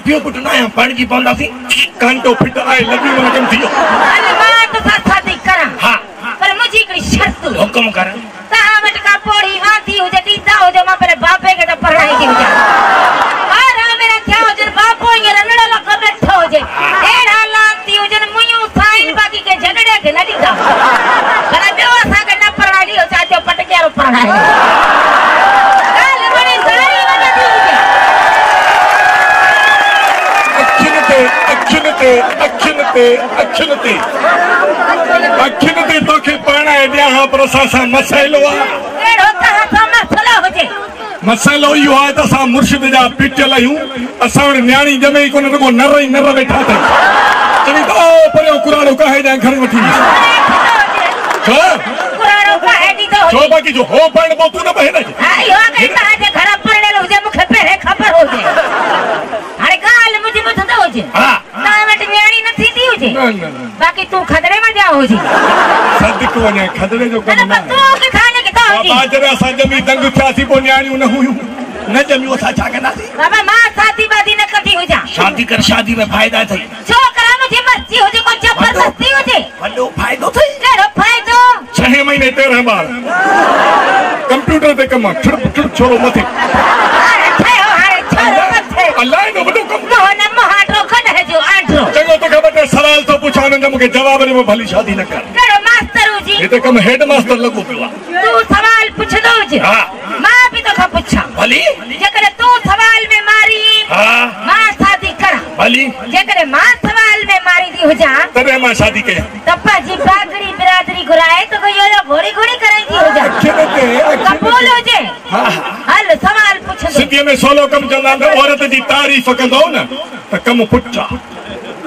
पियो पुट ना पानी जी पौंदा सी कांटो फिट आए लगी मन कम थियो अरे मां तो शादी करा हां पर मुझे कोई शर्त हुक्म कर ता मट का पोड़ी आती हो जदी ता हो जो मां पर बापे के तो पढ़ाई की जा और मेरा क्या हो जन बापो ये रनड़ा ला कब बैठो हो जे एड़ा लांती हो जन मुयू साइन बाकी के झगड़े के लड़ी जा पर जो सा के ना पढ़ाई हो चाचो पटकेरो पढ़ाई काल बड़ी सारी वजह अखिन ते तोखे पढ़ाए दिया हां पर असा मसइलो आ केड़ो ता मसलो हो जे मसइलो यो है त सा मुर्शिद जा पिटल आयूं असा न्याणी जमे कोन रगो नर ही नर बैठा थे चली तो पर कुरानो कहे जा घर वठी छो कुरानो कहे दी तो छो बाकी जो हो पढ़ बो तू न बहे ना आयो के ता जे घर पढ़ने लो जे मुखे पहले खबर हो जे अरे गाल मुझे मत दो जे हां ता मट न्याणी न थी हो जे बाकी तू खतरे में जा हो जी सद को ने खतरे जो कम ना तू के खाने के तो जी बाबा जरा सा जमी दंग थियासी पो न्याणी न हुई न जमियो सा छा करना सी बाबा मां शादी बादी न कटी हो जा शादी कर शादी में फायदा थई छोकरा मुझे मर्जी हो जे को जबरदस्ती हो जे वडो फायदो थई केड़ो फायदो 6 महीने 13 बार कंप्यूटर पे कम छुड़ छोरो मथे अरे छयो हारे छोरो मथे अल्लाह ने वडो कम मोहन मोहाटो खड है जो आंटो चंगो तो खबर है सवाल तो पूछा न मुके जवाब ने भली शादी न कर केड़ो मास्टर हो जी ये तो कम हेड मास्टर लगो पिया तू सवाल पूछ दो जी हां मां भी तो का पूछा भली जेकर तू सवाल में मारी हां मां शादी करा भली जेकर मां सवाल में मारी दी हो जा तबे मां शादी के तप्पा जी बागड़ी बिरादरी घुराए तो कोई यो घोड़ी घोड़ी कराई हो जा कबूल हो जे हां हल सवाल पूछ दो सिंधी में सोलो कम चलना तो औरत जी तारीफ कंदो न त कम पुछा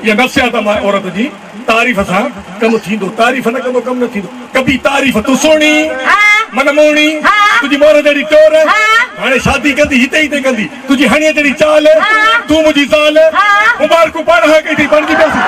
ये नसिया त मां औरत जी तारीफ सा कम थींदो तारीफ न कंदो कम न थींदो कभी तारीफ तू सोणी हां मन मोणी हाँ। तुझी मोर जड़ी टोर हाँ। हाने शादी कंदी हिते हिते कंदी तुझी हणीअ जड़ी चाल हाँ। तू मुझी साल हाँ। मुबारक पढ़ है कई पढ़ दी पैसे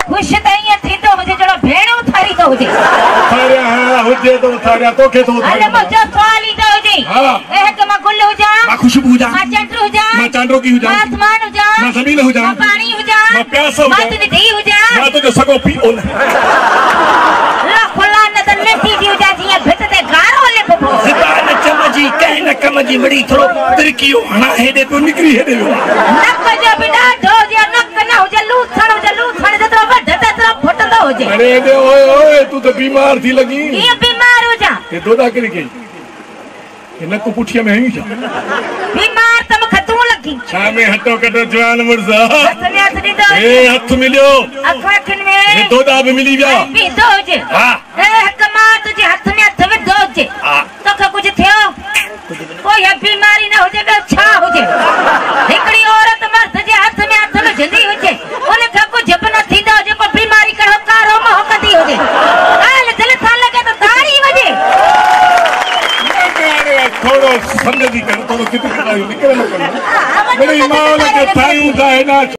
खुश तई थींदो मुझे जड़ो भेणो थारी तो हुजे अरे हां हुजे तो थारा तोखे तो अरे मुझे सवाल ही तो हुजे हां ए के मां गुल हो जा मां खुशबू हो जा मां चंद्र हो जा मां चांदरो की हो जा मां आसमान हो जा मां जमीन हो जा मां पानी हो जा मां प्यास हो जा मां तुझी धी हो जा मां तुझे सगो पी ओ ला खुला न त लेटी दी हो जा जिया भित ते गारो ले बबो ज़बान चमजी कह न कमजी बड़ी थोड़ो तिरकियो हणा हेडे तो निकरी हेडे नक जो बिना दो जे नक न हो जे लूथण जतरो वड ततरो फुटंदो हो जे अरे दे ओए ओए तू तो बीमार थी लगी ये बीमार हो जा ये दोदा करी गई ये नक पुठिया में ही जा बीमार तम खतू लगी छा में हटो कटो जवान मुर्जा हथने हथने दो ए हथ मिलियो अखन में ये दोदा भी मिली गया भी दो जे हां ए कमा तुझे हथ में दो जे तो कुछ थियो कोई बीमारी न हो जे छा हो जे एकड़ी औरत मर्द जे हाथ में जंदी हो जे ओने का कुछ न थींदो जे को बीमारी करो कारो मोह कदी हो जे हाल दिल था लगे तो तारी वजे थोड़ो समझ दी कर थोड़ो कितने निकल न कर मेरी मां ने ठायूं था ना